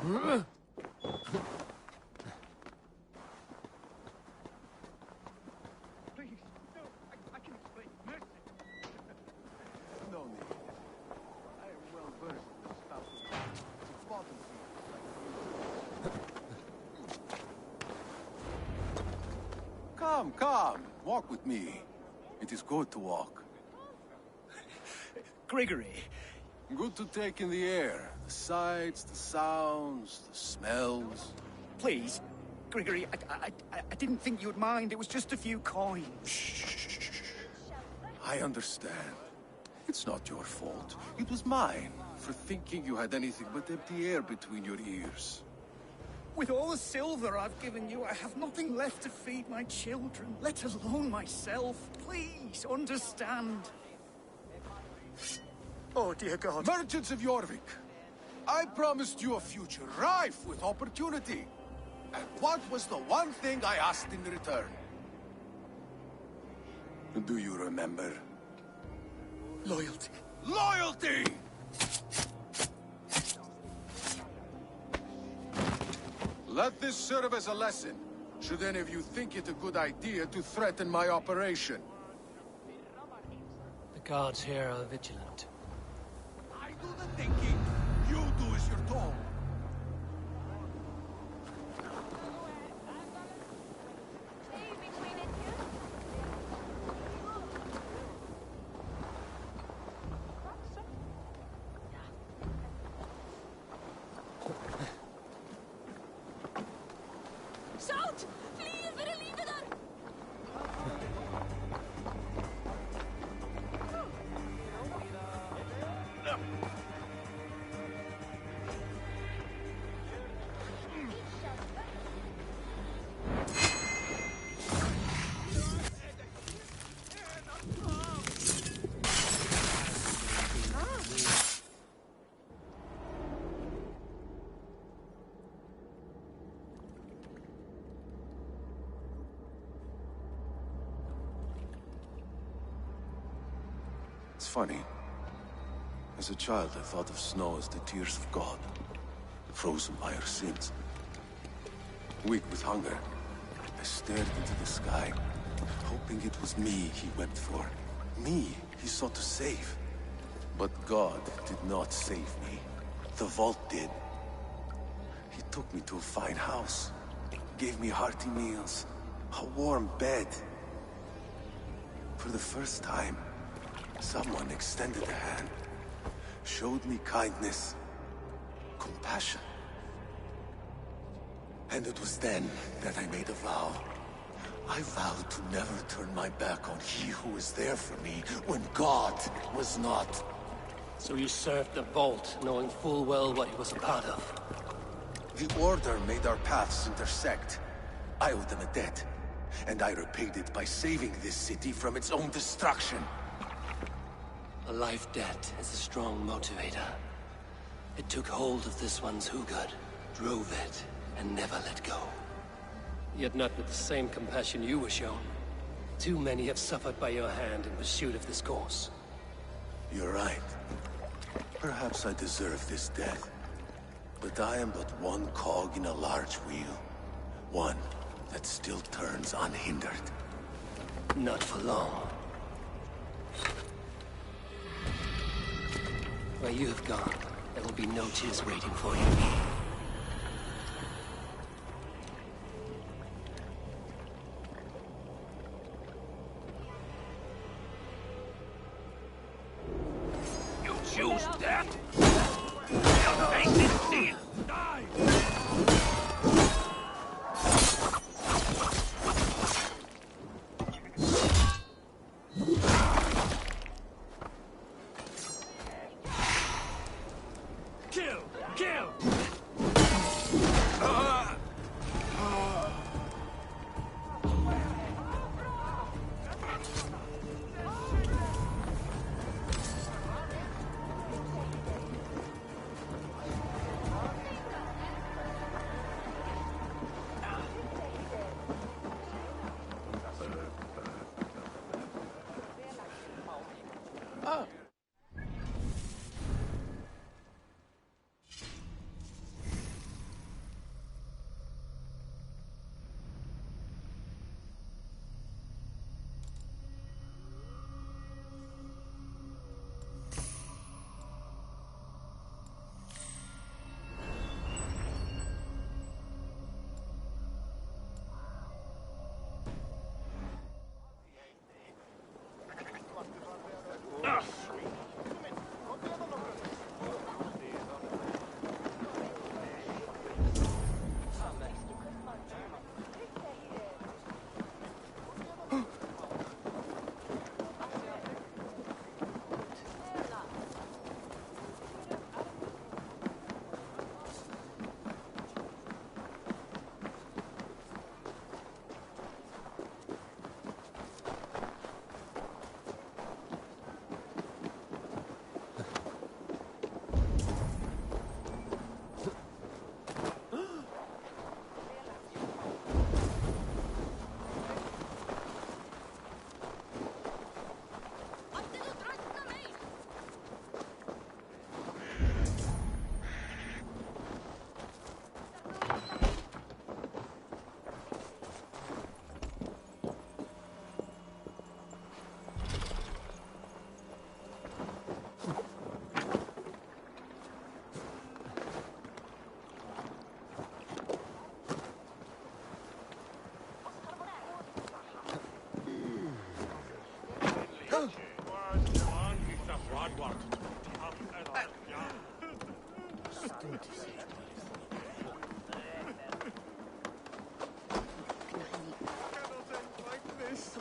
Please, no, I can explain. Mercy. No need. I am well versed in the stuff of bottom feeders. Come, come. Walk with me. It is good to walk. Gregory. Good to take in the air. The sights, the sounds, the smells. Please, Gregory, I didn't think you'd mind. It was just a few coins. Shh. I understand. It's not your fault. It was mine for thinking you had anything but empty air between your ears. With all the silver I've given you, I have nothing left to feed my children, let alone myself. Please, understand. Oh, dear God. Merchants of Jorvik, I promised you a future rife with opportunity. And what was the one thing I asked in return? Do you remember? Loyalty. Loyalty! Let this serve as a lesson, should any of you think it a good idea to threaten my operation. The guards here are vigilant. I do the thinking, you do as you're told. Zout! Flee voor de liefde dan! It's funny. As a child, I thought of snow as the tears of God, frozen by our sins. Weak with hunger, I stared into the sky, hoping it was me he wept for. Me he sought to save. But God did not save me. The vault did. He took me to a fine house, gave me hearty meals, a warm bed. For the first time, someone extended a hand, showed me kindness, compassion. And it was then that I made a vow. I vowed to never turn my back on he who was there for me when God was not. So you served the Vault, knowing full well what he was a part of. The Order made our paths intersect. I owed them a debt, and I repaid it by saving this city from its own destruction. A life debt is a strong motivator. It took hold of this one's Hugad, drove it, and never let go. Yet not with the same compassion you were shown. Too many have suffered by your hand in pursuit of this course. You're right. Perhaps I deserve this death. But I am but one cog in a large wheel. One that still turns unhindered. Not for long. Where you have gone, there will be no tears waiting for you. You choose death? You'll face it, see it, die! Kill! Kill! Cannot end like this.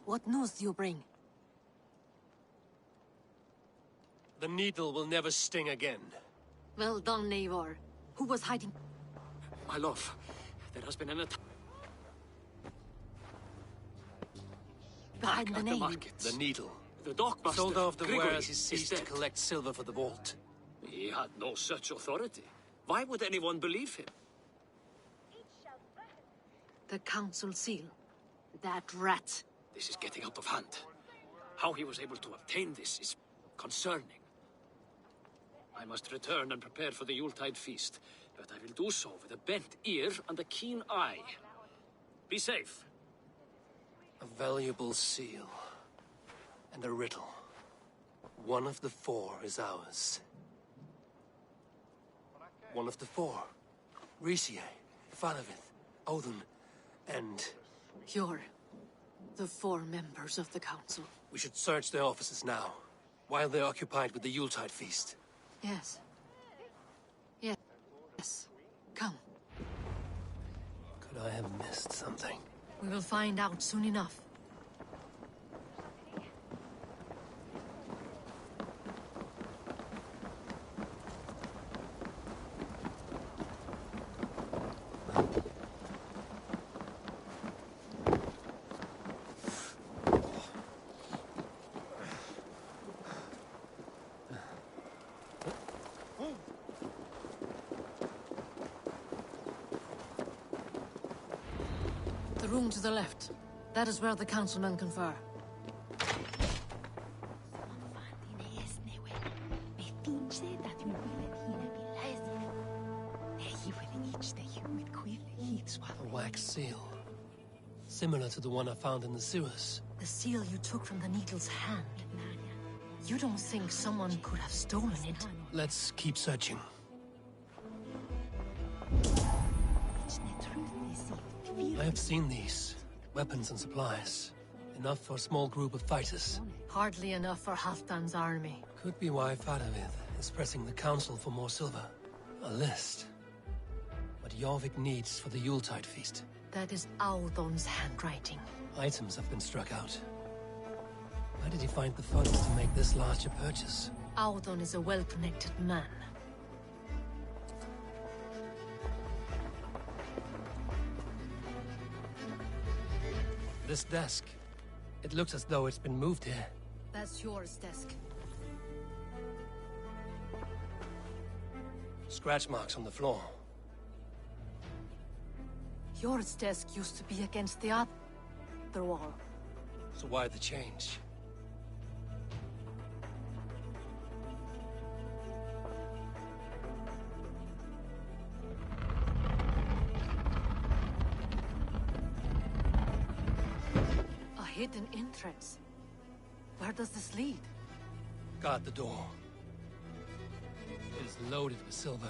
What news do you bring? The needle will never sting again. Well done, Eivor. Who was hiding? My love, there has been an attack Behind the at the name. market. The needle. The dockmaster, Sold off the Grigori, wares he is ceased to dead. collect silver for the vault. He had no such authority. Why would anyone believe him? The council seal. That rat. This is getting out of hand. How he was able to obtain this is concerning. I must return and prepare for the Yuletide feast, but I will do so with a bent ear and a keen eye. Be safe. A valuable seal. And a riddle. One of the four is ours. One of the four. Risie, Falavith, Odin, and... You're the four members of the council. We should search their offices now, while they're occupied with the Yuletide feast. Yes. Yes. Yes. Come. Could I have missed something? We will find out soon enough. The room to the left. That is where the councilmen confer. A wax seal. Similar to the one I found in the sewers. The seal you took from the needle's hand. You don't think someone could have stolen it? Let's keep searching. I have seen these. Weapons and supplies. Enough for a small group of fighters. Hardly enough for Halfdan's army. Could be why Faravith is pressing the council for more silver. A list. What Jorvik needs for the Yuletide feast. That is Audon's handwriting. Items have been struck out. Where did he find the funds to make this larger purchase? Audon is a well-connected man. This desk. It looks as though it's been moved here. That's yours, desk. Scratch marks on the floor. Yours desk used to be against the other wall. So why the change? A hidden entrance. Where does this lead? Guard the door. It is loaded with silver.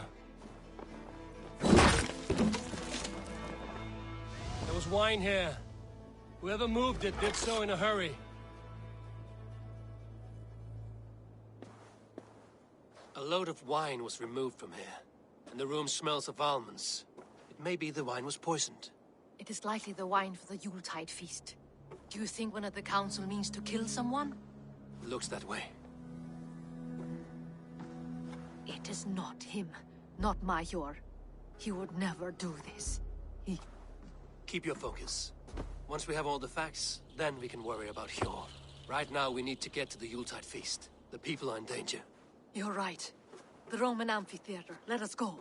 There was wine here. Whoever moved it did so in a hurry. A load of wine was removed from here, and the room smells of almonds. It may be the wine was poisoned. It is likely the wine for the Yuletide feast. Do you think one of the council means to kill someone? Looks that way. It is not him, not Major. He would never do this. Keep your focus. Once we have all the facts, then we can worry about Hjor. Right now, we need to get to the Yuletide feast. The people are in danger. You're right. The Roman amphitheater. Let us go.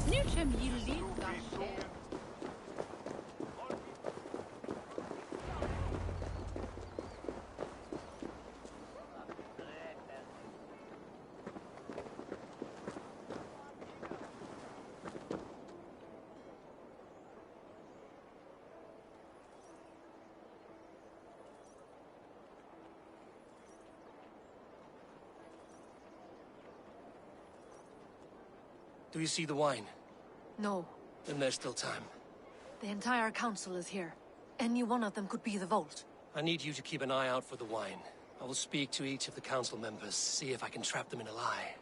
Nu чем Yildiga. Do you see the wine? No. Then there's still time. The entire council is here. Any one of them could be the Vault. I need you to keep an eye out for the wine. I will speak to each of the council members, see if I can trap them in a lie.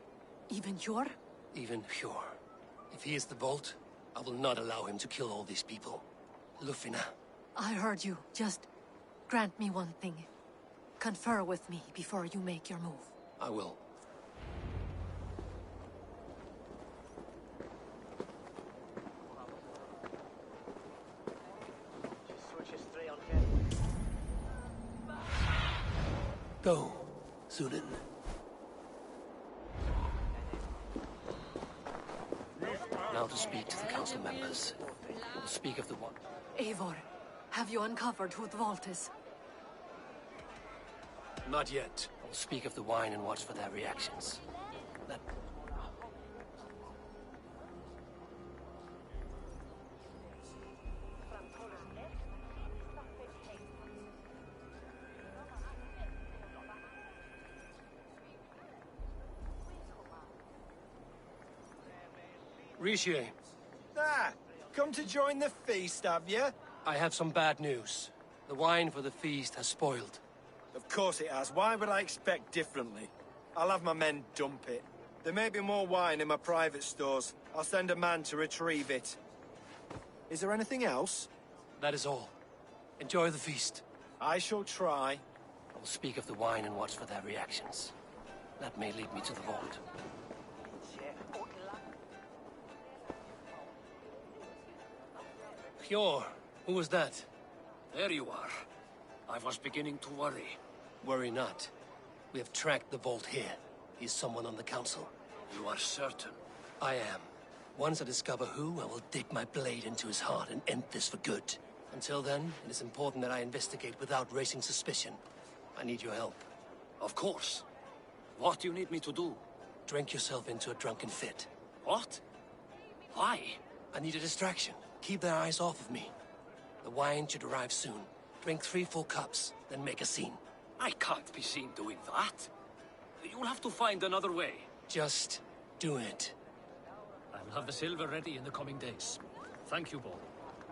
Even Hjor? Even Hjor. If he is the Vault, I will not allow him to kill all these people. Lufina. I heard you. Just grant me one thing. Confer with me before you make your move. I will. Go, Sunan. Now to speak to the council members. We'll speak of the one. Eivor, have you uncovered who the Vault is? Not yet. I'll speak of the wine and watch for their reactions. That... Rishi, Ah, come to join the feast, have you? I have some bad news. The wine for the feast has spoiled. Of course it has. Why would I expect differently? I'll have my men dump it. There may be more wine in my private stores. I'll send a man to retrieve it. Is there anything else? That is all. Enjoy the feast. I shall try. I will speak of the wine and watch for their reactions. That may lead me to the vault. Hjor, who was that? There you are. I was beginning to worry. Worry not. We have tracked the vault here. He's someone on the council. You are certain? I am. Once I discover who, I will dig my blade into his heart and end this for good. Until then, it is important that I investigate without raising suspicion. I need your help. Of course. What do you need me to do? Drink yourself into a drunken fit. What? Why? I need a distraction. Keep their eyes off of me. The wine should arrive soon. Drink 3 full cups, then make a scene. I can't be seen doing that. You'll have to find another way. Just do it. I'll have the silver ready in the coming days. Thank you, Bo.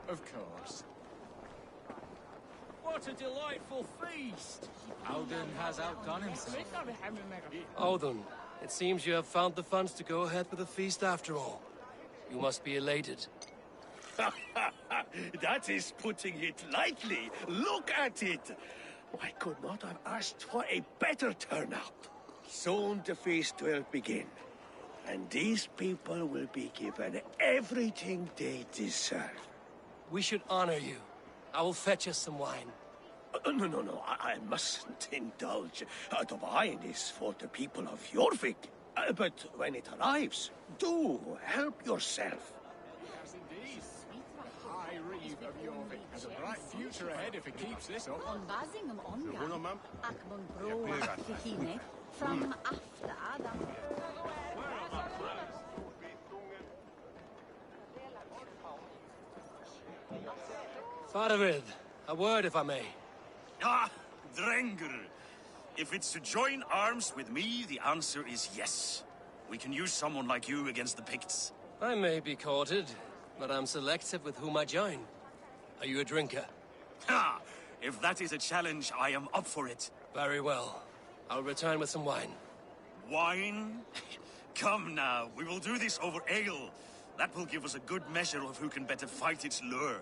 Of course. What a delightful feast! Alden has outdone himself. Odin, it seems you have found the funds to go ahead with the feast after all. You must be elated. That is putting it lightly. Look at it. I could not have asked for a better turnout. Soon the feast will begin. And these people will be given everything they deserve. We should honor you. I will fetch us some wine. No, I mustn't indulge. The wine is for the people of Jorvik. But when it arrives, do help yourself. Yes, indeed. High Reeve of Jorvik has a bright future ahead if it keeps this up. On Basingum ongang, ac mon bro ac hine, from after Adam. Faravid, a word if I may. Ah, Drenger. If it's to join arms with me, the answer is yes. We can use someone like you against the Picts. I may be courted, but I'm selective with whom I join. Are you a drinker? Ha! If that is a challenge, I am up for it. Very well. I'll return with some wine. Wine? Come now, we will do this over ale. That will give us a good measure of who can better fight its lure.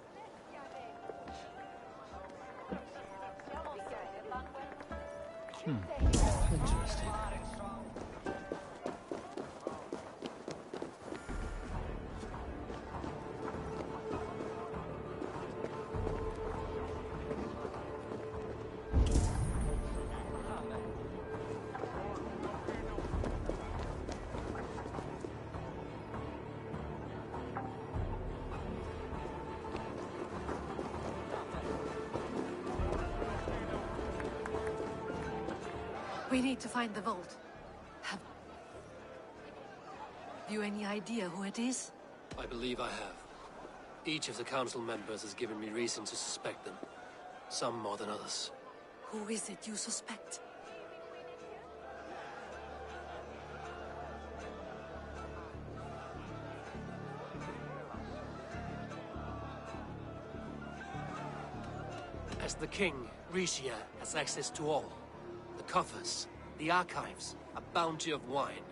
Interesting. We need to find the vault. Have you any idea who it is? I believe I have. Each of the council members has given me reason to suspect them. Some more than others. Who is it you suspect? As the king, Rishia has access to all. The coffers, the archives, a bounty of wine.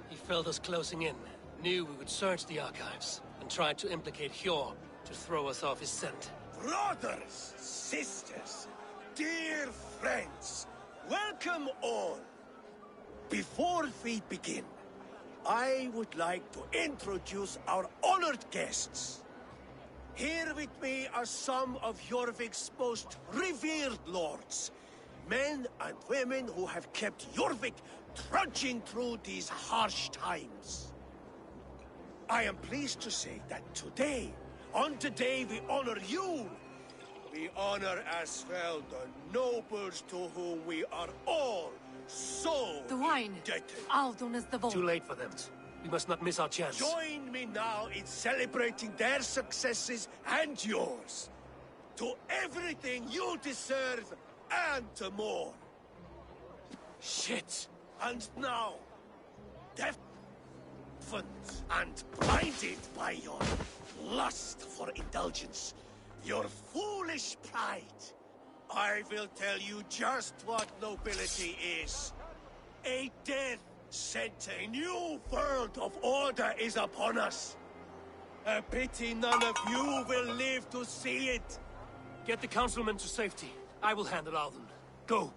He felt us closing in, knew we would search the archives, and tried to implicate Hjor to throw us off his scent. Brothers, sisters, dear friends, welcome all. Before we begin, I would like to introduce our honored guests. Here with me are some of Jorvik's most revered lords. Men and women who have kept Jorvik trudging through these harsh times. I am pleased to say that today, on the day we honor you, we honor as well the nobles to whom we are all so The wine. indebted. Aldon is the vault. Too late for them. We must not miss our chance. Join me now in celebrating their successes and yours. To everything you deserve and more. Shit! And now, deafened and blinded by your lust for indulgence, your foolish pride, I will tell you just what nobility is. A death sent a new world of order is upon us. A pity none of you will live to see it. Get the councilmen to safety. I will handle Alden. Go!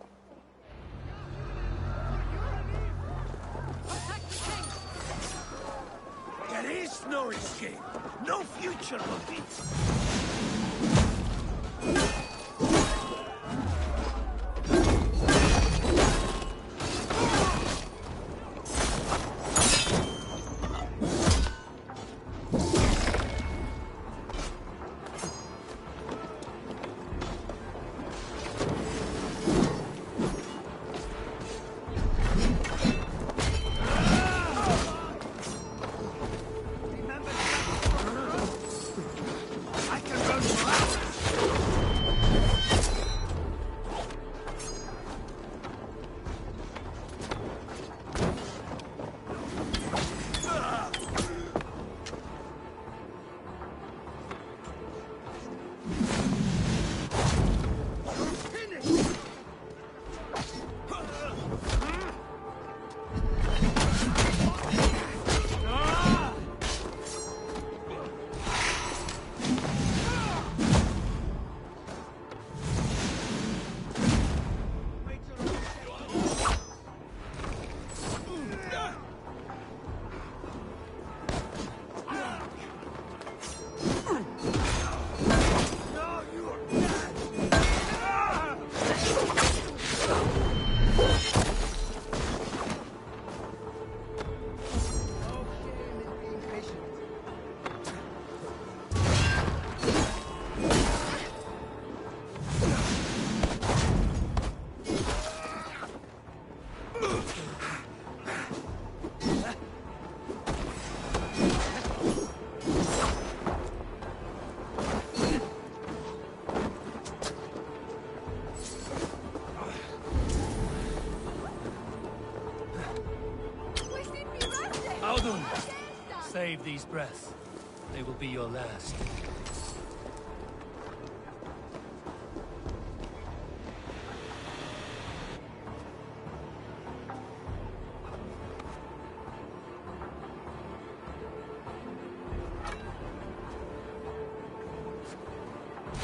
There is no escape, no future for it. Save these breaths. They will be your last.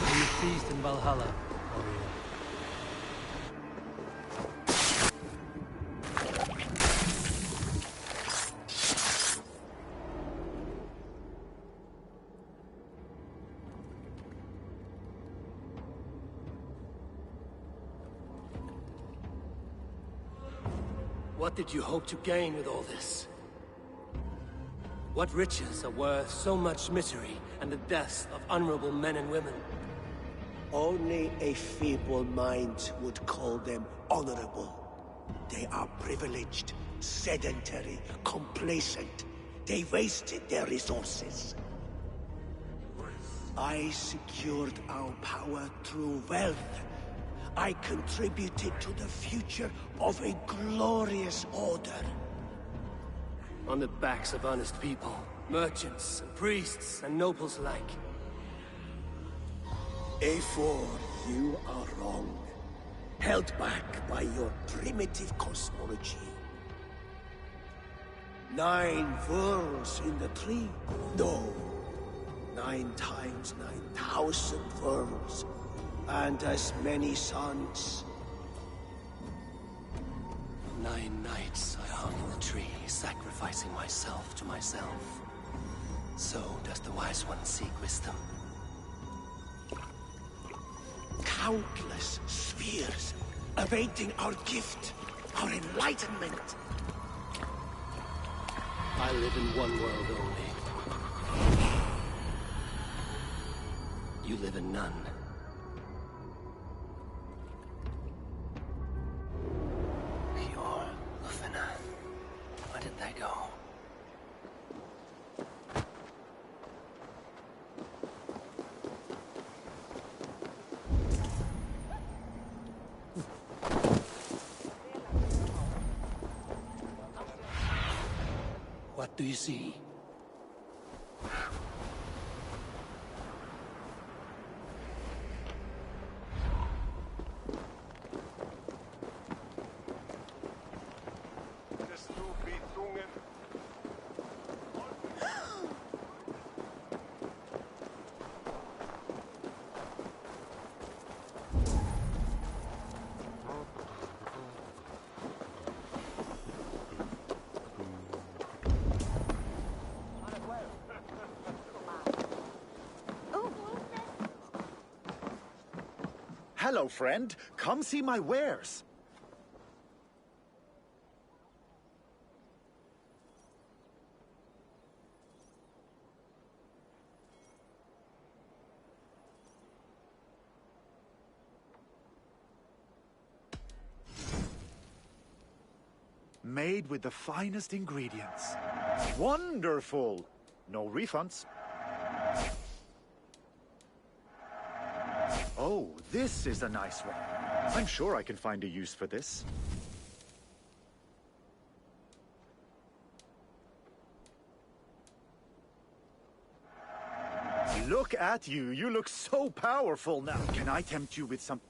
May you feast in Valhalla, warrior. What did you hope to gain with all this? What riches are worth so much misery and the deaths of honorable men and women? Only a feeble mind would call them honorable. They are privileged, sedentary, complacent. They wasted their resources. I secured our power through wealth. I contributed to the future of a glorious order. On the backs of honest people, merchants and priests and nobles alike. A4, you are wrong. Held back by your primitive cosmology. 9 worlds in the tree? No. 9 times 9,000 worlds. And as many suns. 9 nights I hung in the tree, sacrificing myself to myself. So does the wise one seek wisdom. Countless spheres, awaiting our gift, our enlightenment. I live in one world only. You live in none. Your Lufina. Where did they go? What do you see? Hello, friend. Come see my wares. Made with the finest ingredients. Wonderful! No refunds. Oh, this is a nice one. I'm sure I can find a use for this. Look at you. You look so powerful now. Can I tempt you with some...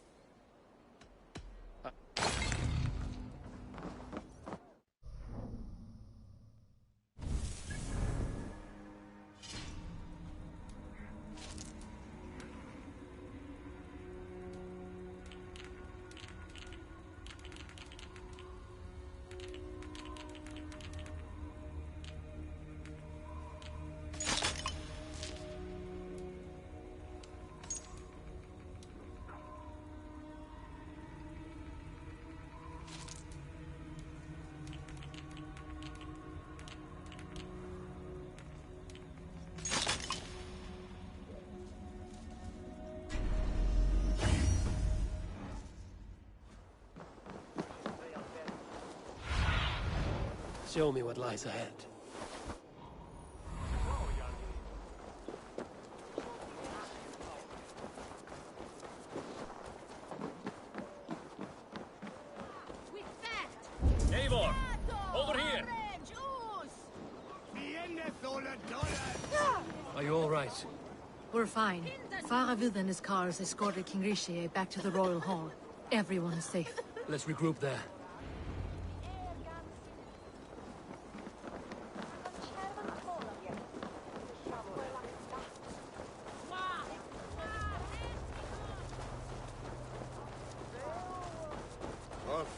Show me what lies ahead. Eivor, over here! Are you all right? We're fine. Faravid and his cars escorted King Rishi back to the Royal Hall. Everyone is safe. Let's regroup there.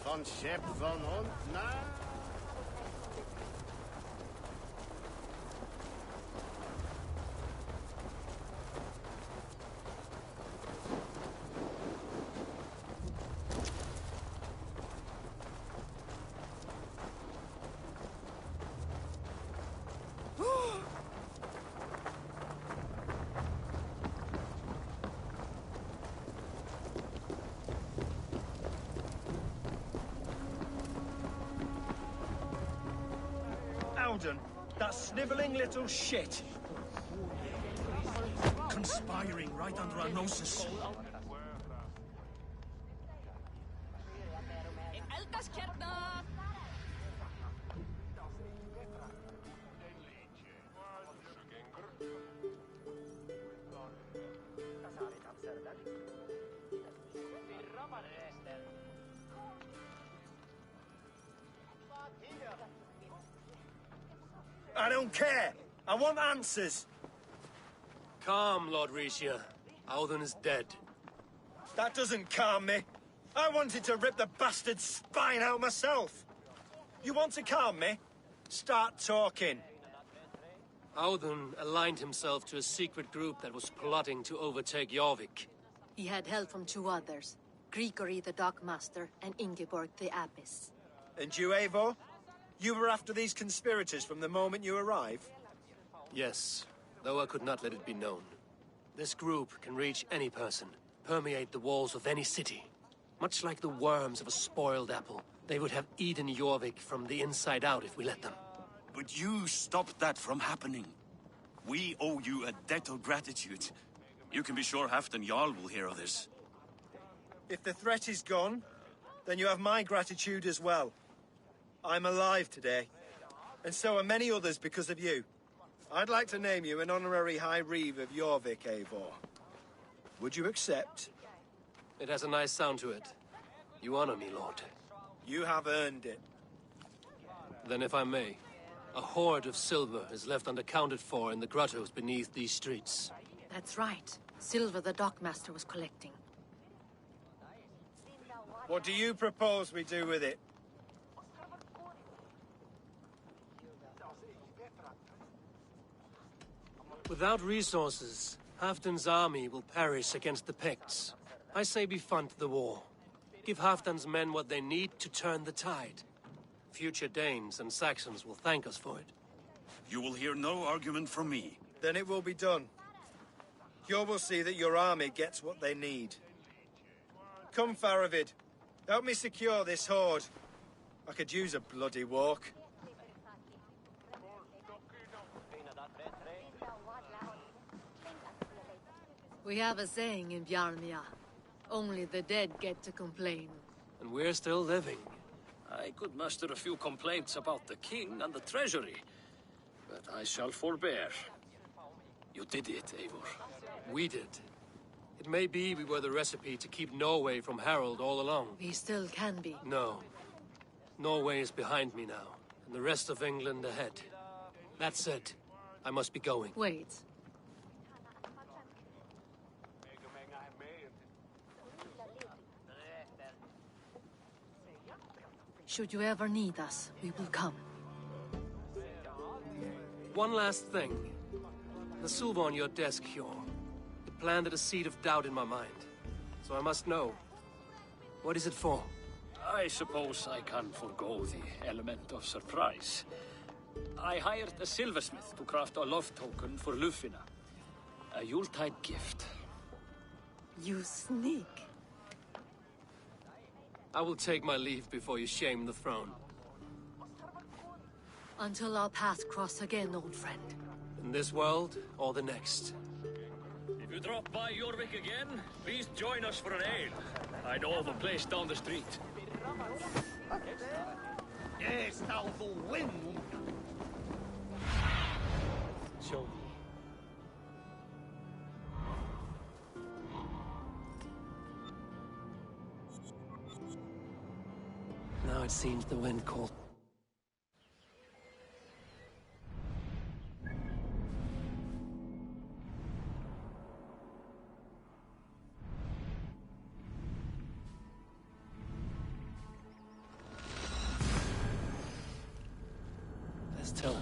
Van Shep van Hond naar... Alden, that snivelling little shit. Conspiring right under our noses. I don't care. I want answers. Calm, Lord Rishia. Alden is dead. That doesn't calm me. I wanted to rip the bastard's spine out myself. You want to calm me? Start talking. Alden aligned himself to a secret group that was plotting to overtake Jorvik. He had help from two others, Grigory the Dockmaster and Ingeborg the Abbess. And you, Eivor? You were after these conspirators from the moment you arrived? Yes, though I could not let it be known. This group can reach any person, permeate the walls of any city. Much like the worms of a spoiled apple, they would have eaten Jorvik from the inside out if we let them. But you stopped that from happening. We owe you a debt of gratitude. You can be sure Halfdan Jarl will hear of this. If the threat is gone, then you have my gratitude as well. I'm alive today, and so are many others because of you. I'd like to name you an honorary High Reeve of Jorvik, Eivor. Would you accept? It has a nice sound to it. You honor me, Lord. You have earned it. Then if I may, a hoard of silver is left unaccounted for in the grottos beneath these streets. That's right. Silver the Dockmaster was collecting. What do you propose we do with it? Without resources, Halfdan's army will perish against the Picts. I say we fund the war. Give Halfdan's men what they need to turn the tide. Future Danes and Saxons will thank us for it. You will hear no argument from me. Then it will be done. You will see that your army gets what they need. Come, Faravid. Help me secure this hoard. I could use a bloody walk. We have a saying in Bjarmia. Only the dead get to complain. And we're still living. I could muster a few complaints about the king and the treasury, but I shall forbear. You did it, Eivor. We did. It may be we were the recipe to keep Norway from Harald all along. We still can be. No. Norway is behind me now, and the rest of England ahead. That said, I must be going. Wait. Should you ever need us, we will come. One last thing. The silver on your desk, Hjor. It planted a seed of doubt in my mind. So I must know. What is it for? I suppose I can forego the element of surprise. I hired a silversmith to craft a love token for Lufina. A Yuletide gift. You sneak. I will take my leave before you shame the throne. Until our paths cross again, old friend. In this world, or the next. If you drop by Jorvik again, please join us for an ale. I know of a place down the street. Yes, thou will win. Show me. Now it seems the wind called. Let's tell him.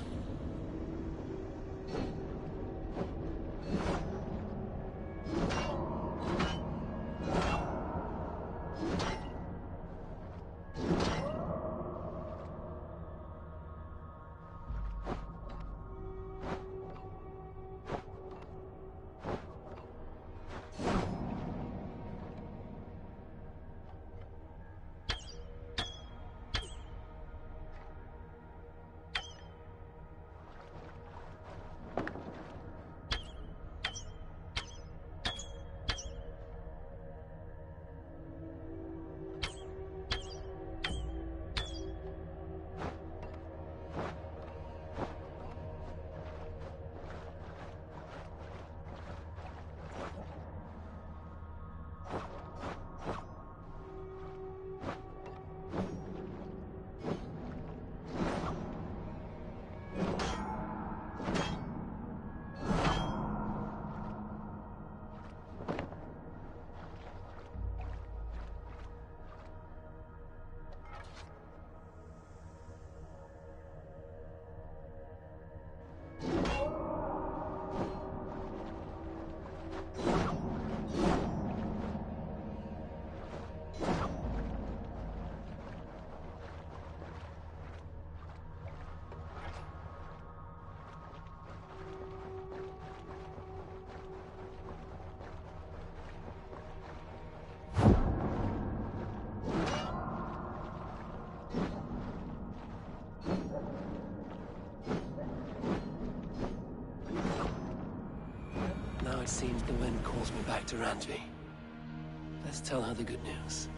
Now it seems the wind calls me back to Randvi. Let's tell her the good news.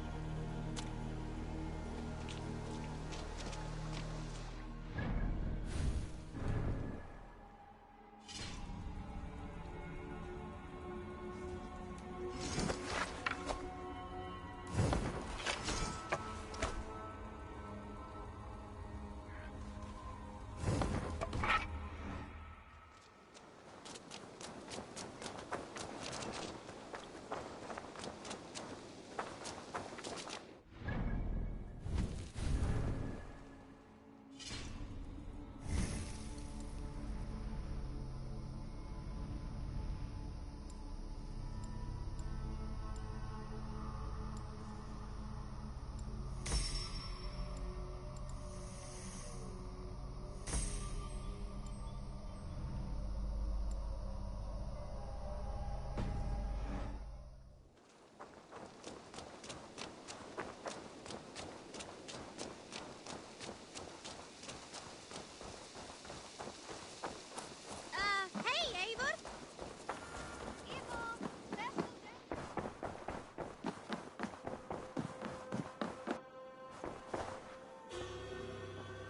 Hey, Eivor!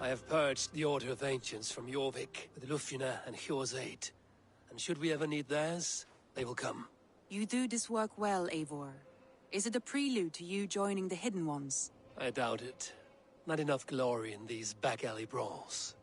I have purged the Order of Ancients from Jorvik with Lufjuna and Hjor's aid. And should we ever need theirs, they will come. You do this work well, Eivor. Is it a prelude to you joining the Hidden Ones? I doubt it. Not enough glory in these back-alley brawls.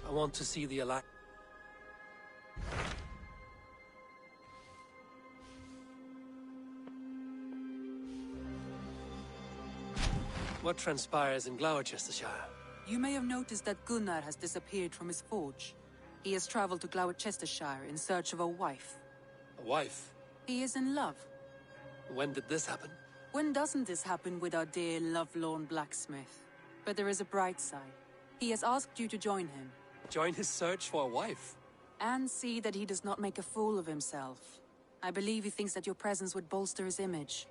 I want to see the Alliance. What transpires in Gloucestershire? You may have noticed that Gunnar has disappeared from his forge. He has traveled to Gloucestershire in search of a wife. A wife? He is in love. When did this happen? When doesn't this happen with our dear lovelorn blacksmith? But there is a bright side. He has asked you to join him. Join his search for a wife? And see that he does not make a fool of himself. I believe he thinks that your presence would bolster his image.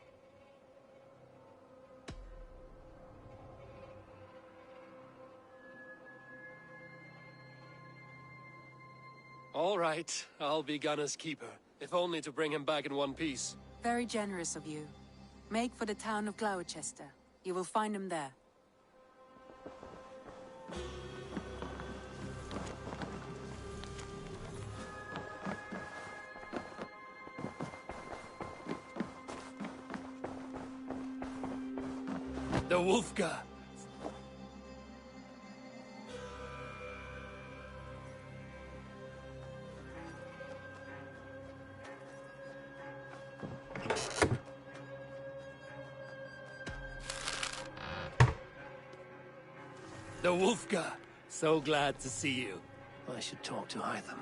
All right, I'll be Gunner's keeper, if only to bring him back in one piece. Very generous of you. Make for the town of Gloucester. You will find him there. The Wolfga! The Wolfga! So glad to see you. I should talk to Hytham.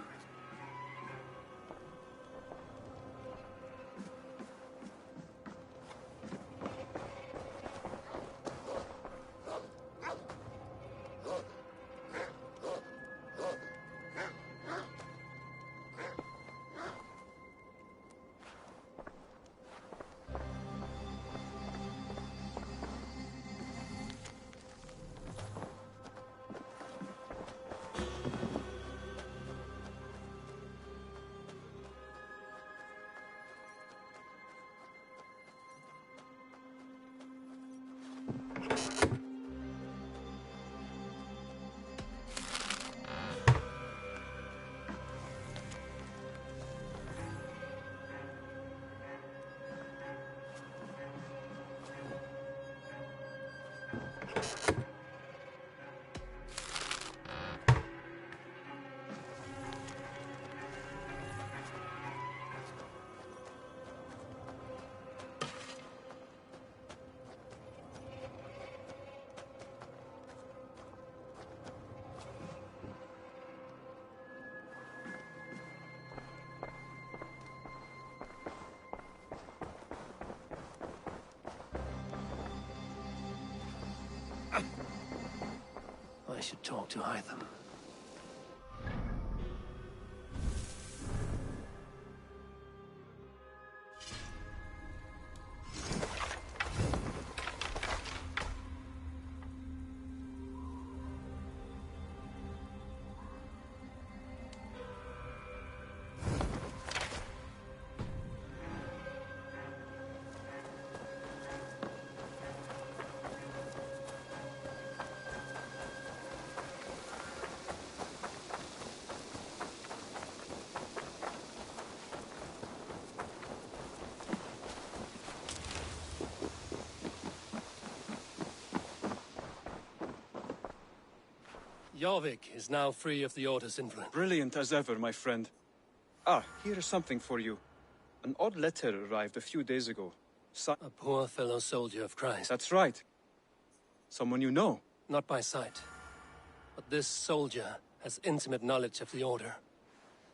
I should talk to Hytham. Jorvik is now free of the Order's influence. Brilliant as ever, my friend. Ah, here is something for you. An odd letter arrived a few days ago. A poor fellow soldier of Christ. That's right. Someone you know. Not by sight. But this soldier has intimate knowledge of the Order.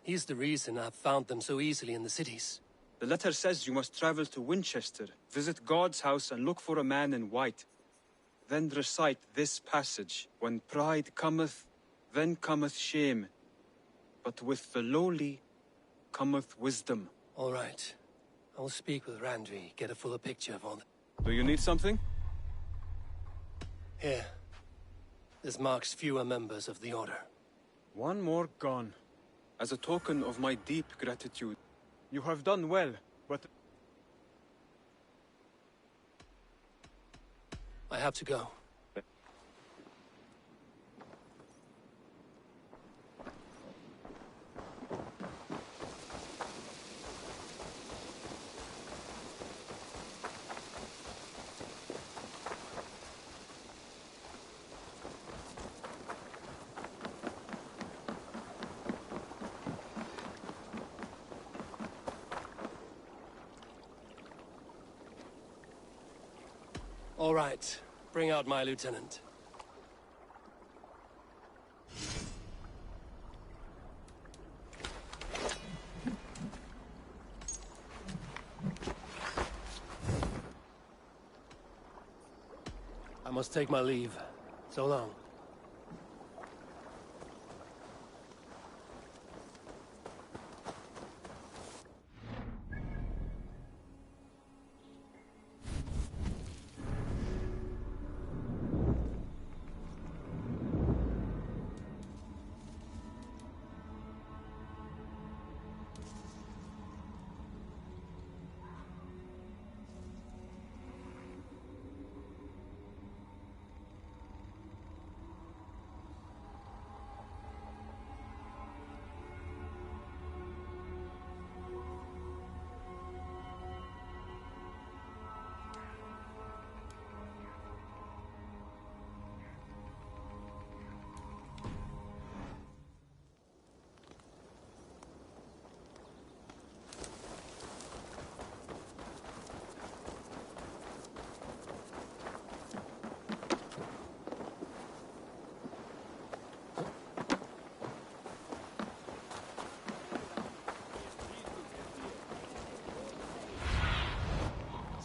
He's the reason I've found them so easily in the cities. The letter says you must travel to Winchester, visit God's house and look for a man in white. Then recite this passage. When pride cometh, then cometh shame. But with the lowly cometh wisdom. All right. I'll speak with Randvi, get a fuller picture of all that. Do you need something? Here. This marks fewer members of the Order. One more gone. As a token of my deep gratitude. You have done well, but... I have to go. All right. Bring out my lieutenant. I must take my leave. So long.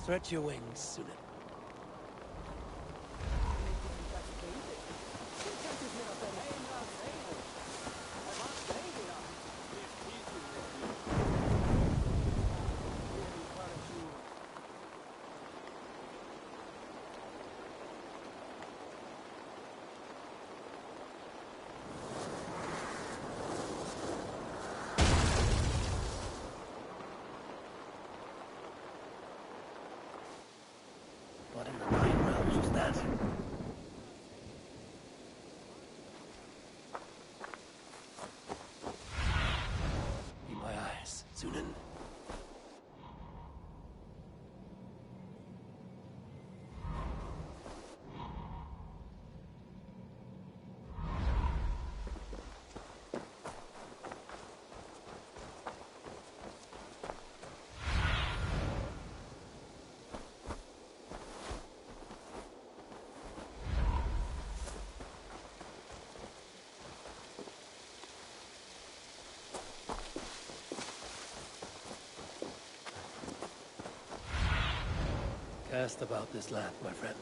Stretch your wings, Sunan. What in the nine realms was that? Be my eyes, Sunan. Cast about this land, my friend.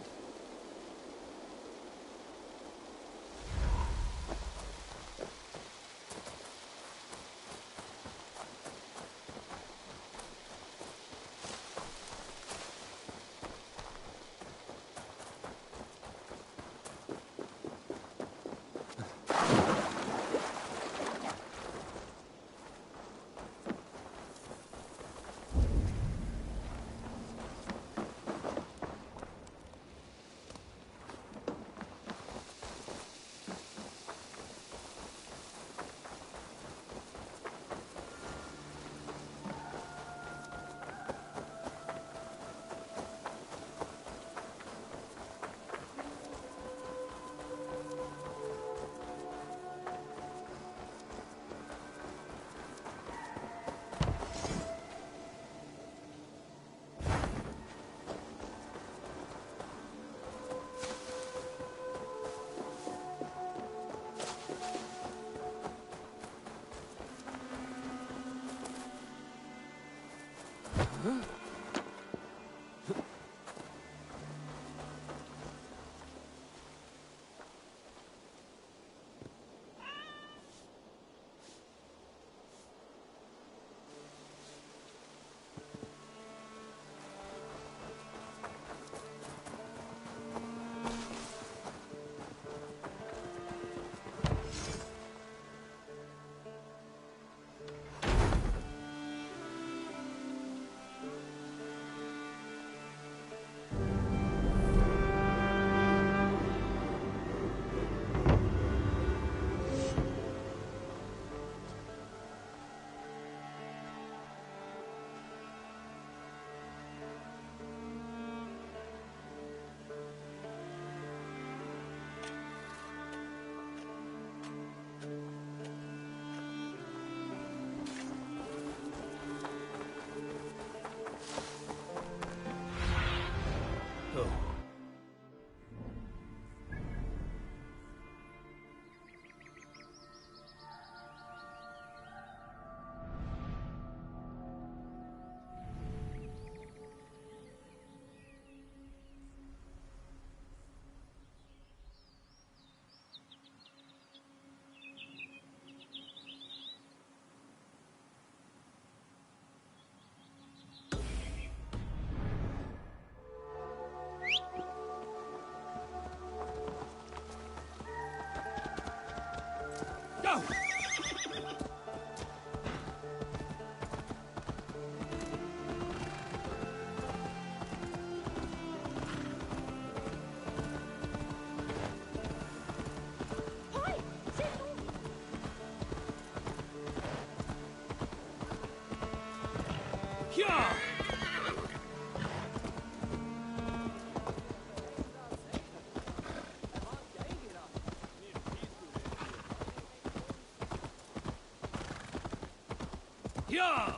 Yeah!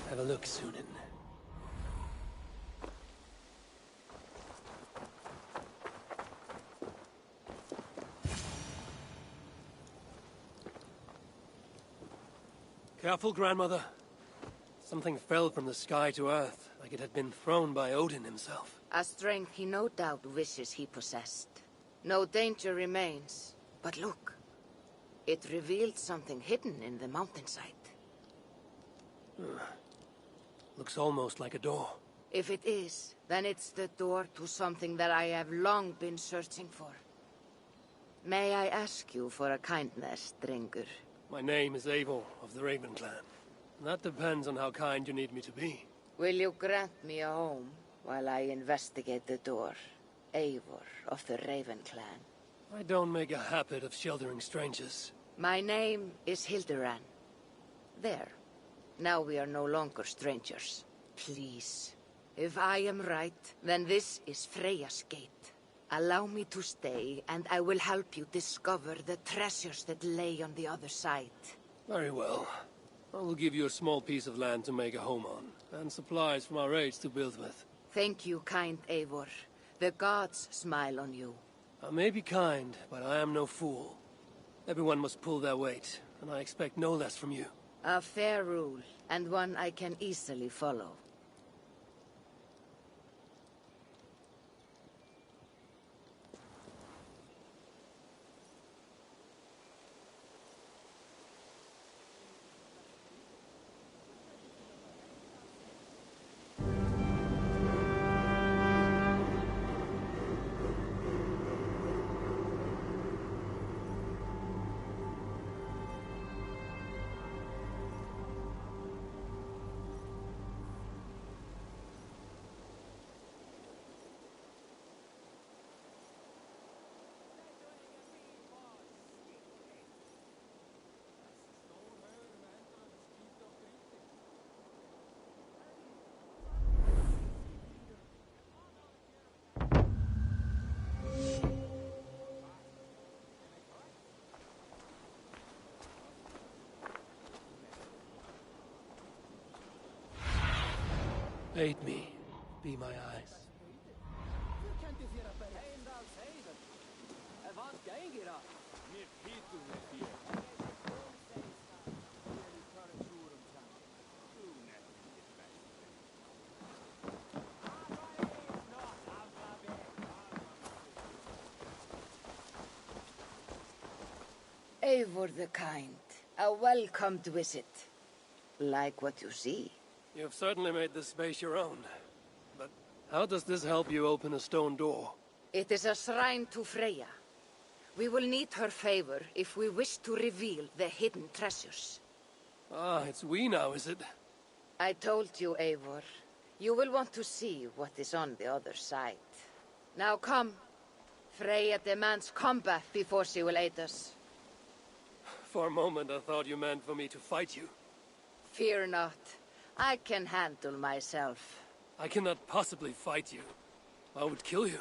Have a look, Sunan. Careful, grandmother. Something fell from the sky to earth, like it had been thrown by Odin himself. A strength he no doubt wishes he possessed. No danger remains. But look. It revealed something hidden in the mountainside. Looks almost like a door. If it is, then it's the door to something that I have long been searching for. May I ask you for a kindness, Drengur? My name is Eivor of the Raven Clan. That depends on how kind you need me to be. Will you grant me a home while I investigate the door? Eivor of the Raven Clan. I don't make a habit of sheltering strangers. My name is Hilderan. There. Now we are no longer strangers. Please. If I am right, then this is Freya's gate. Allow me to stay, and I will help you discover the treasures that lay on the other side. Very well. I will give you a small piece of land to make a home on, and supplies from our raids to build with. Thank you, kind Eivor. The gods smile on you. I may be kind, but I am no fool. Everyone must pull their weight, and I expect no less from you. A fair rule, and one I can easily follow. Aid me. Be my eyes. Eivor the Kind, a welcomed visit. Like what you see. You've certainly made this space your own. But how does this help you open a stone door? It is a shrine to Freya. We will need her favor if we wish to reveal the hidden treasures. Ah, it's we now, is it? I told you, Eivor. You will want to see what is on the other side. Now come. Freya demands combat before she will aid us. For a moment, I thought you meant for me to fight you. Fear not. I can handle myself. I cannot possibly fight you. I would kill you.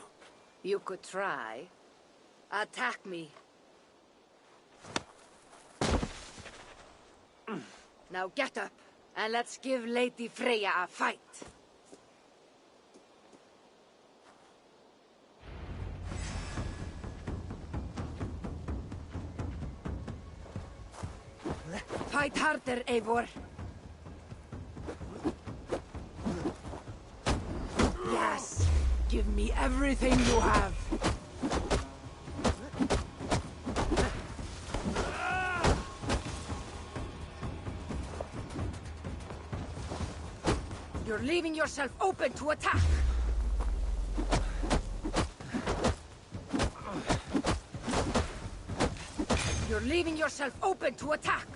You could try. Attack me. Now get up, and let's give Lady Freya a fight. Fight harder, Eivor. Yes, give me everything you have. You're leaving yourself open to attack. You're leaving yourself open to attack.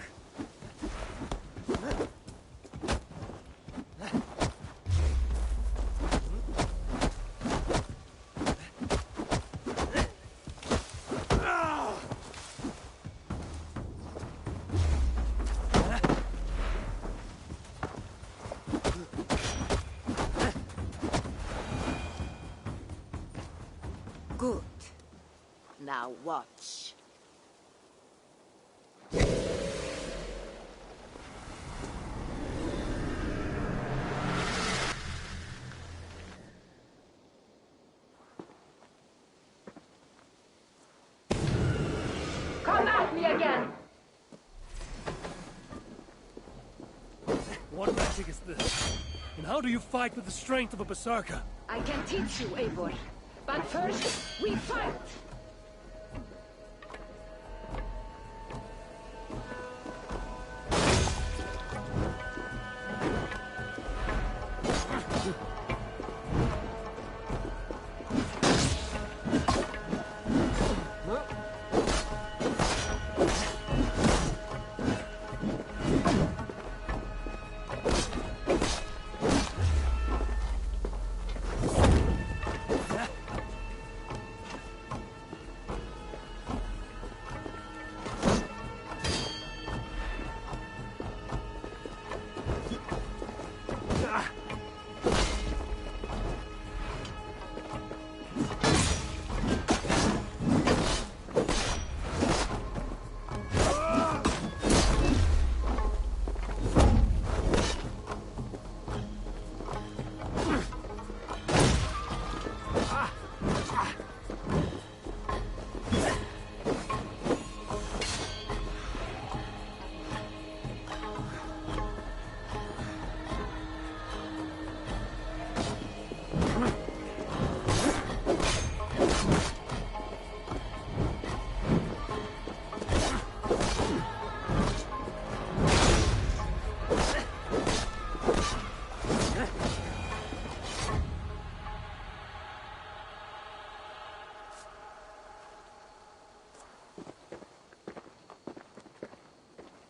Good. Now watch. Come at me again! What magic is this? And how do you fight with the strength of a berserker? I can teach you, Eivor. But first, we fight!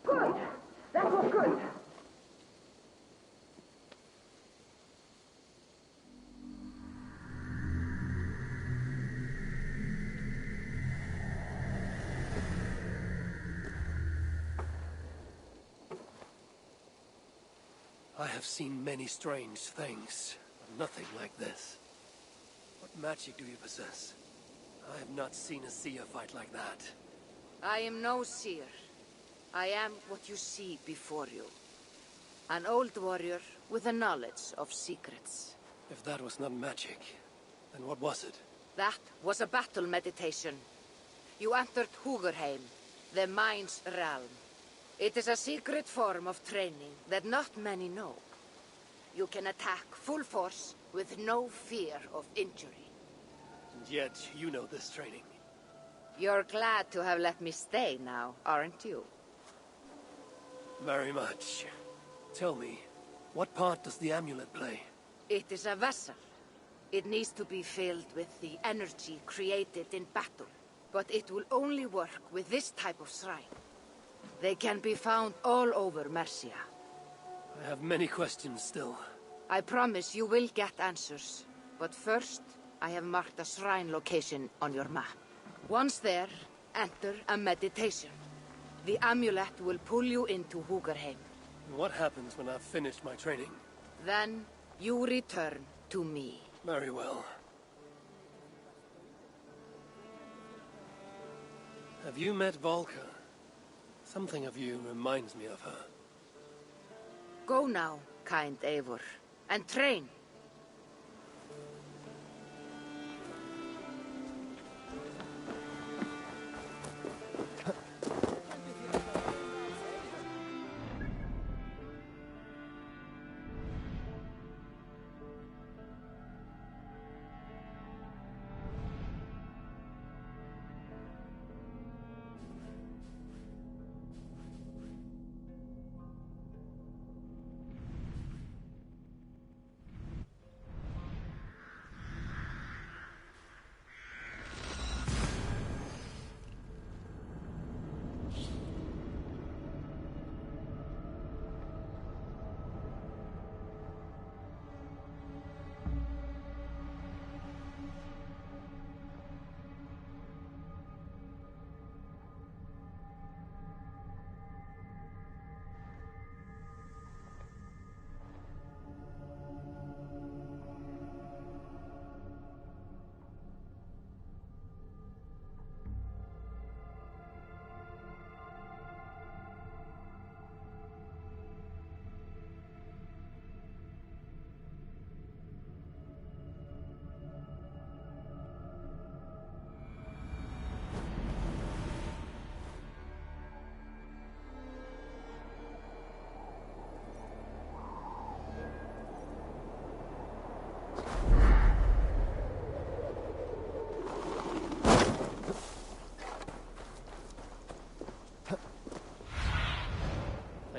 Good. That was good. I have seen many strange things, but nothing like this. What magic do you possess? I have not seen a seer fight like that. I am no seer. I am what you see before you. An old warrior with a knowledge of secrets. If that was not magic, then what was it? That was a battle meditation. You entered Hugerheim, the mind's realm. It is a secret form of training that not many know. You can attack full force with no fear of injury. And yet, you know this training. You're glad to have let me stay now, aren't you? Very much. Tell me, what part does the amulet play? It is a vessel. It needs to be filled with the energy created in battle. But it will only work with this type of shrine. They can be found all over Mercia. I have many questions still. I promise you will get answers. But first, I have marked a shrine location on your map. Once there, enter a meditation. The amulet will pull you into Húgarheim. What happens when I've finished my training? Then, you return to me. Very well. Have you met Volka? Something of you reminds me of her. Go now, kind Eivor, and train.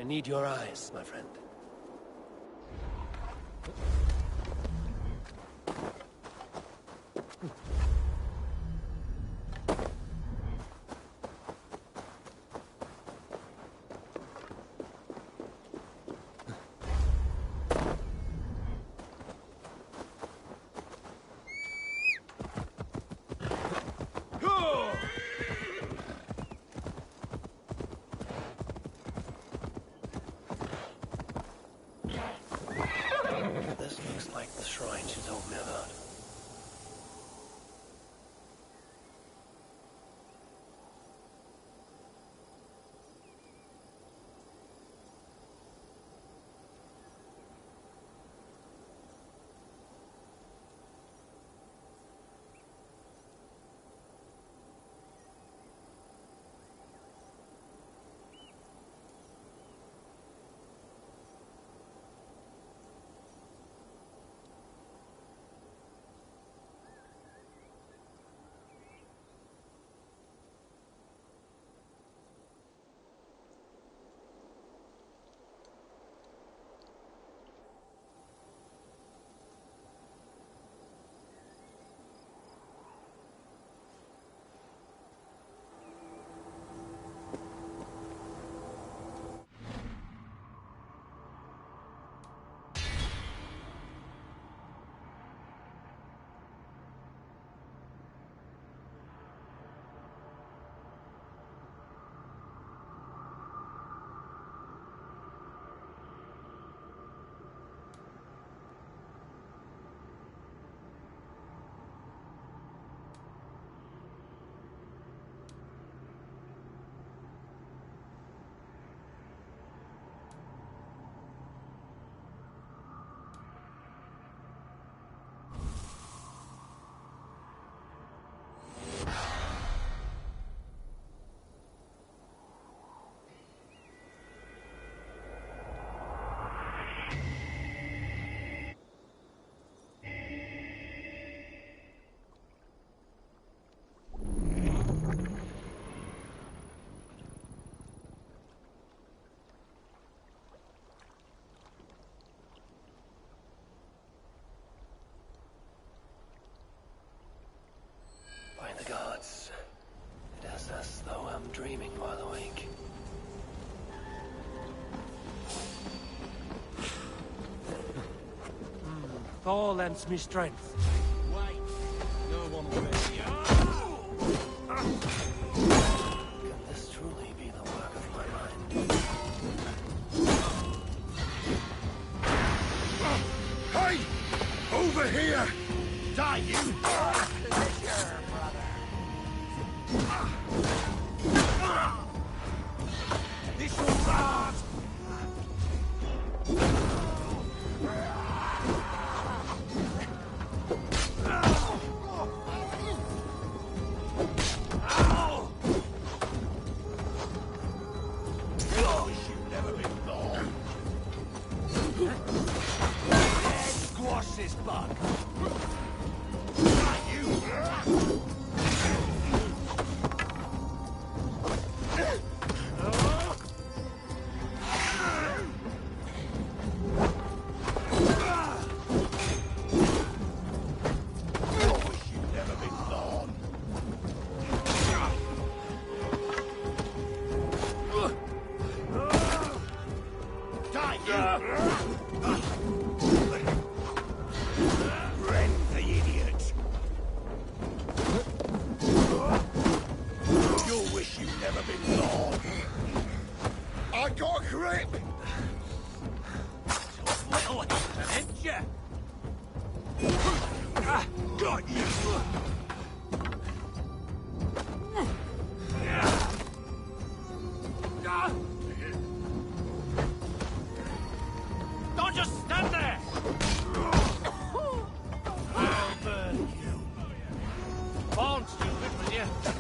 I need your eyes, my friend. dreaming while awake. Thor lends me strength. Wait. No one will Can this truly be the work of my mind? Hey! Over here! Die, you! This one's hard! Squash this bug! Don't just stand there! I'll burn you. Born stupid, will you?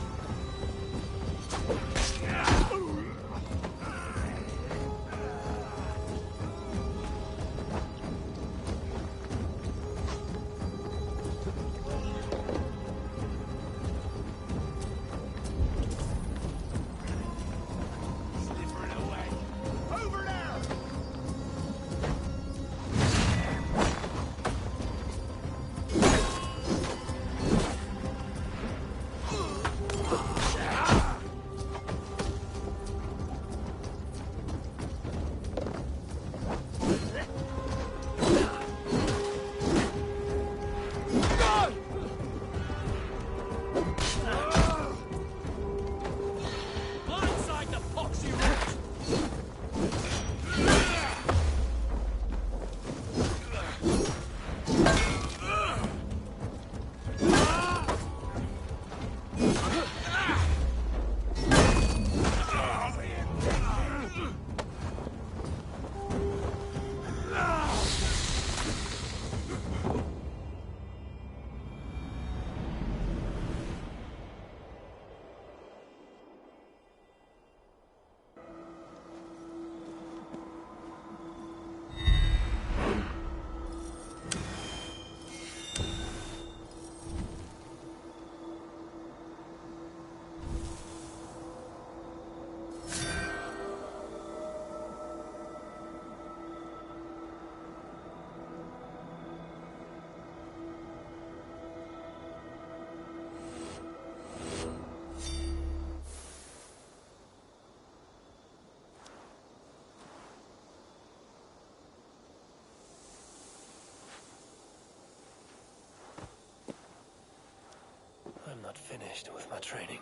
I'm not finished with my training.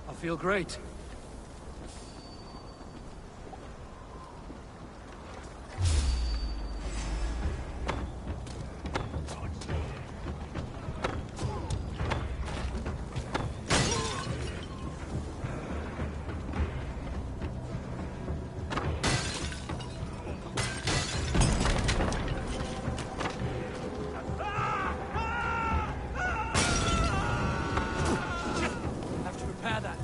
I feel great. Have to repair that.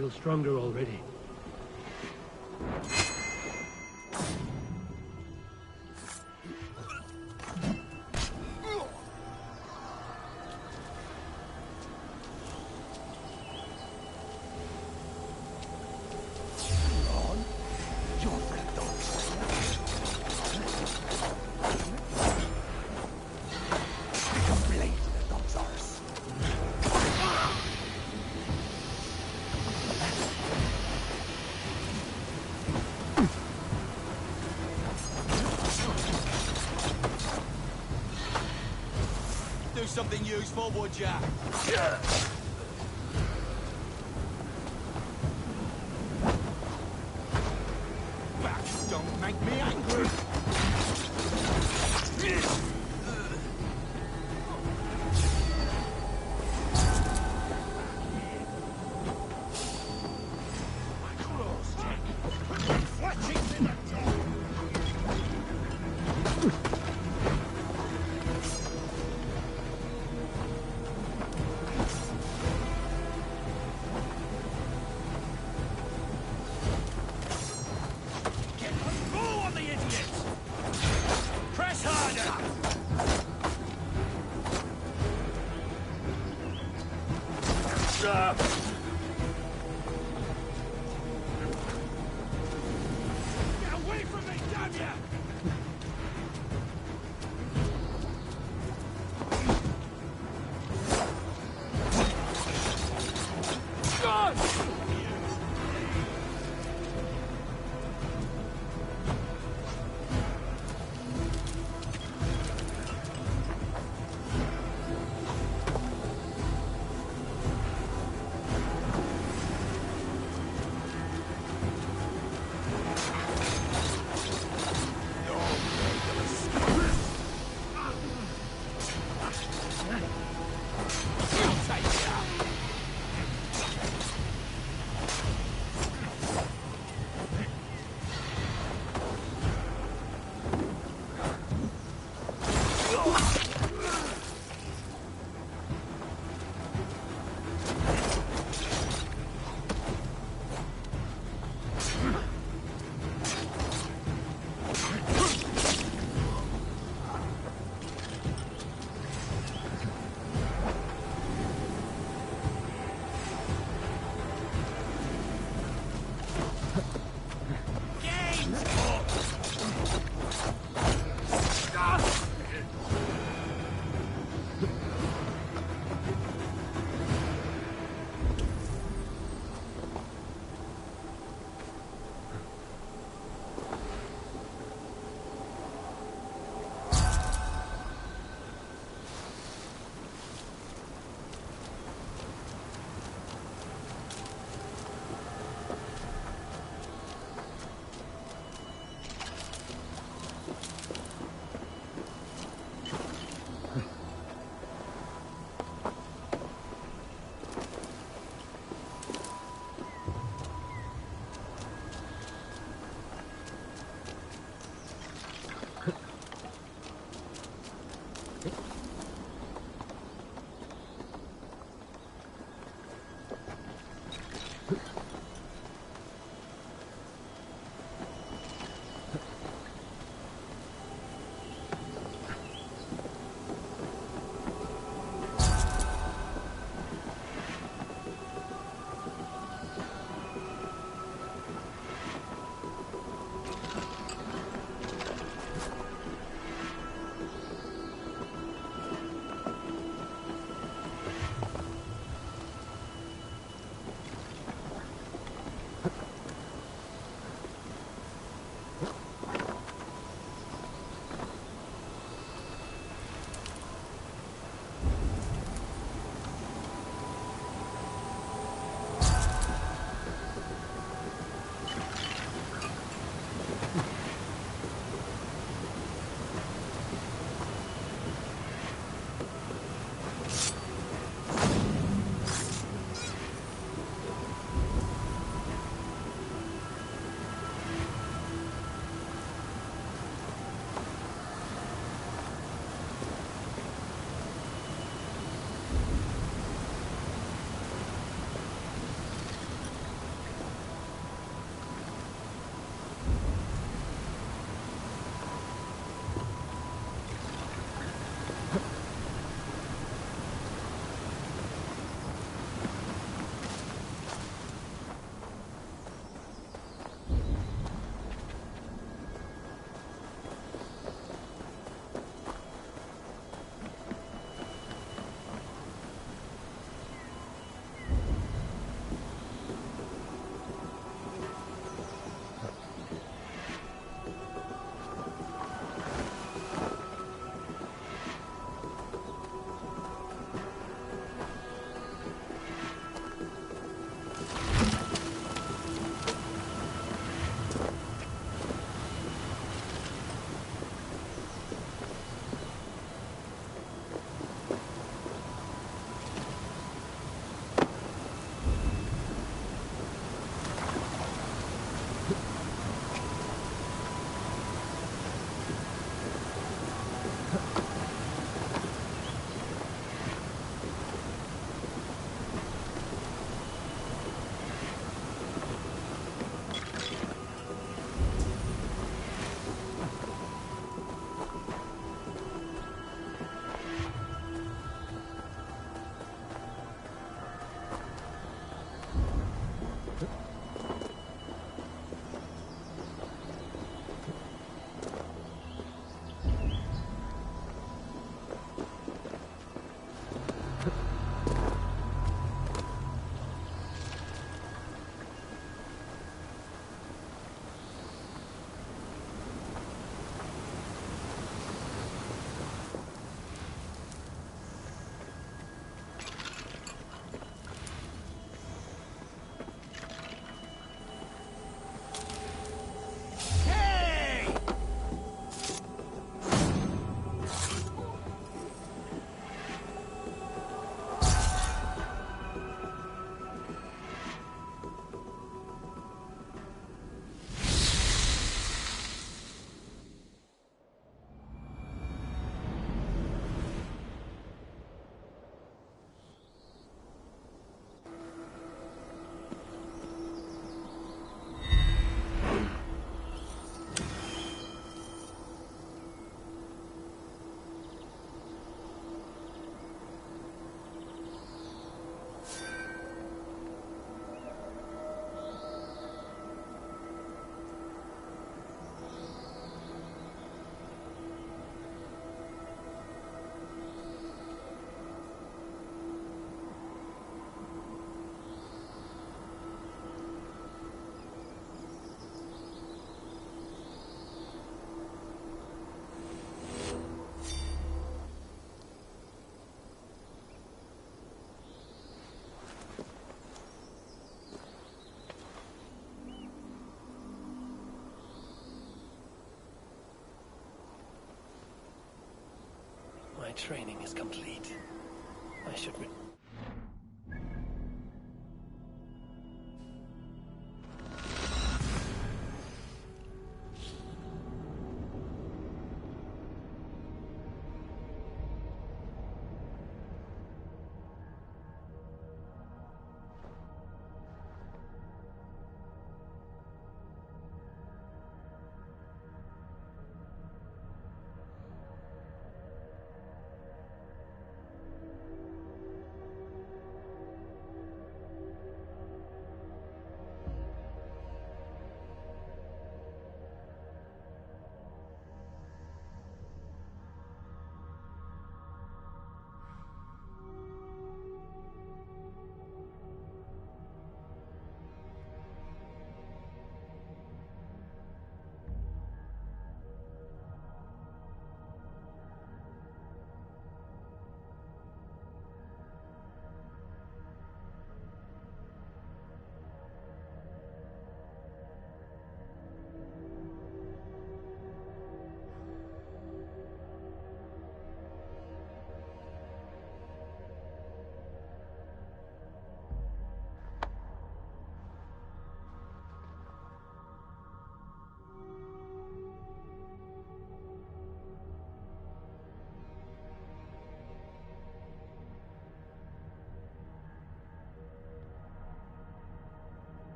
feel stronger already. Do something useful, would ya? Don't make me angry! My training is complete. I should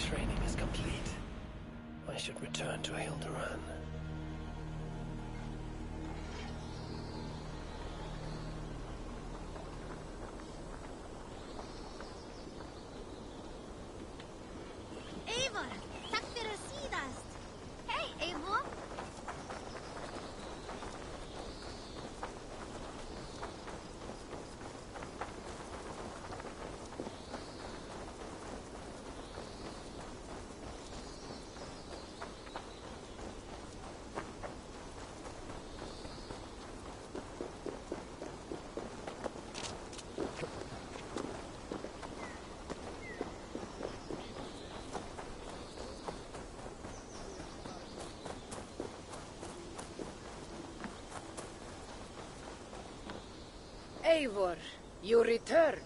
training is complete. I should return to Hilderan. Eivor, takk fyrir síðast. Hey, Eivor. Eivor, you return.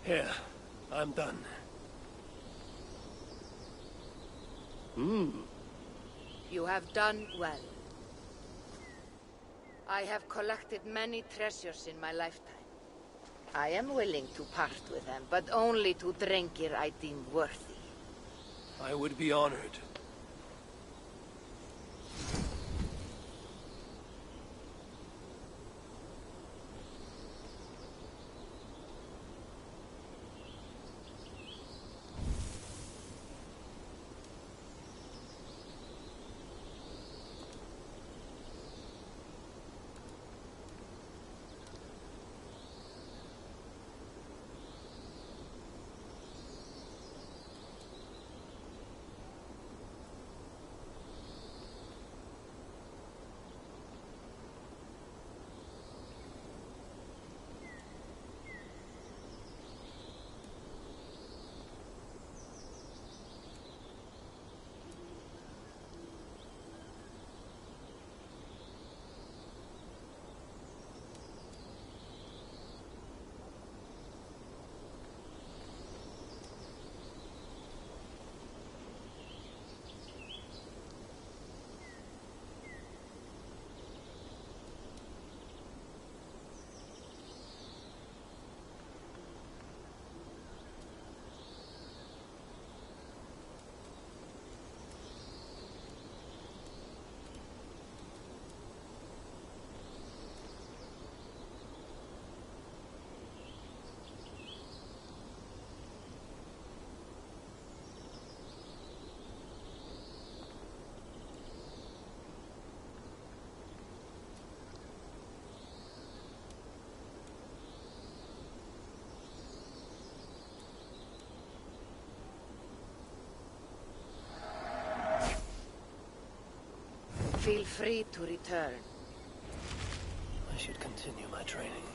Here, I'm done. You have done well. I have collected many treasures in my lifetime. I am willing to part with them, but only to Drengir I deem worthy. I would be honored. Feel free to return. I should continue my training.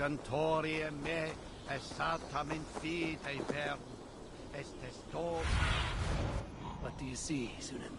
Cantori me esata min fide vern estes to. What do you see, Sunan?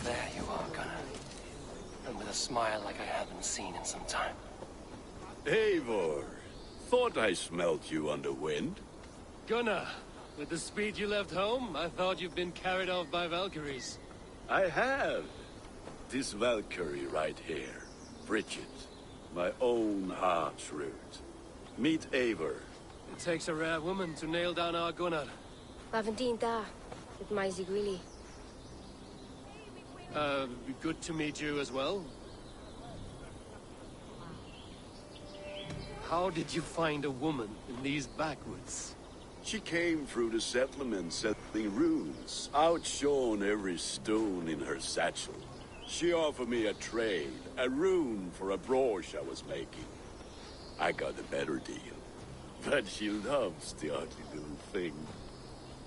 There you are, Gunnar. And with a smile like I haven't seen in some time. Eivor, thought I smelt you on the wind. Gunnar, with the speed you left home, I thought you'd been carried off by Valkyries. I have. This Valkyrie right here, Bridget, my own heart's root. Meet Eivor. It takes a rare woman to nail down our Gunnar. Lavendinta, with my Zigwili. Good to meet you as well. How did you find a woman in these backwoods? She came through the settlement selling runes, outshone every stone in her satchel. She offered me a trade, a rune for a brooch I was making. I got a better deal. But she loves the ugly little thing.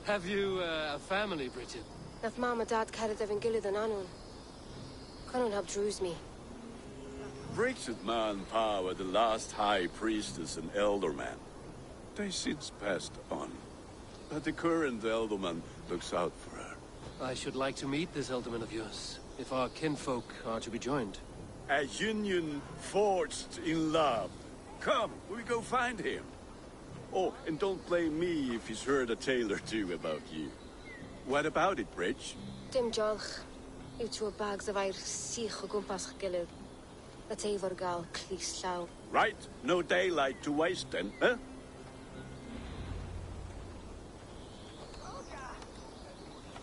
Have you a family, Bridget? Naf mama dad carried Evan Gillid and Anun. Can't help drues me. Bridget Man-Pa were the last high priestess and elderman. They since passed on. But the current elderman looks out for her. I should like to meet this elderman of yours, if our kinfolk are to be joined. A union forged in love. Come, we go find him. Oh, and don't blame me if he's heard a tale or two about you. What about it, Bridge? Dim jolch. Yw tŵ bags of air sych o gwmpas gilydd. That efo'r gael clis llaw. Right, no daylight to waste then, huh?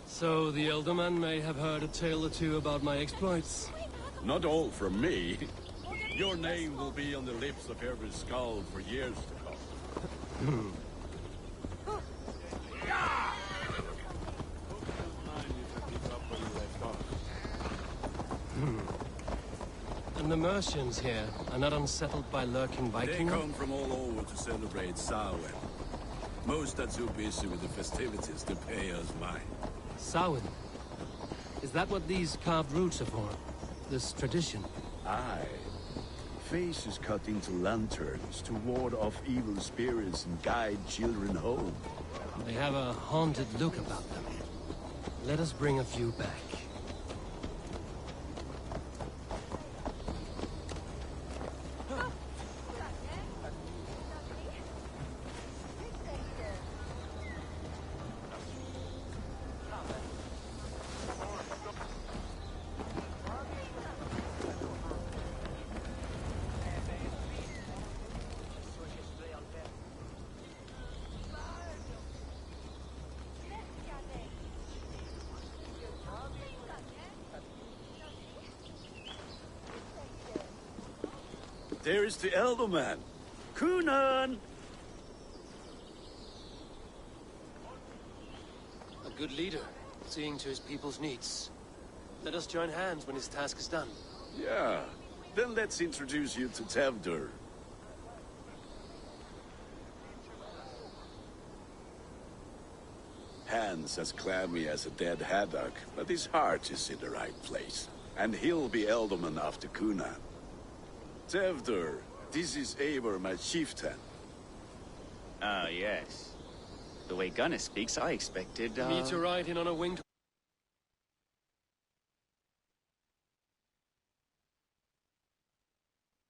So the elder man may have heard a tale or two about my exploits. Not all from me. Your name will be on the lips of every skull for years to come. And the Mercians here are not unsettled by lurking Vikings? They come from all over to celebrate Samhain. Most are too busy with the festivities to pay us mind. Samhain? Is that what these carved roots are for? This tradition? Aye. Faces cut into lanterns to ward off evil spirits and guide children home. They have a haunted look about them. Let us bring a few back. There is the elder man. Cunan! A good leader, seeing to his people's needs. Let us join hands when his task is done. Yeah. Then let's introduce you to Tevdur. Hands as clammy as a dead haddock, but his heart is in the right place. And he'll be Elderman after Cunan. Tevdur, this is Eivor, my chieftain. Ah, yes. The way Gunnar speaks, I expected, Me to ride in on a winged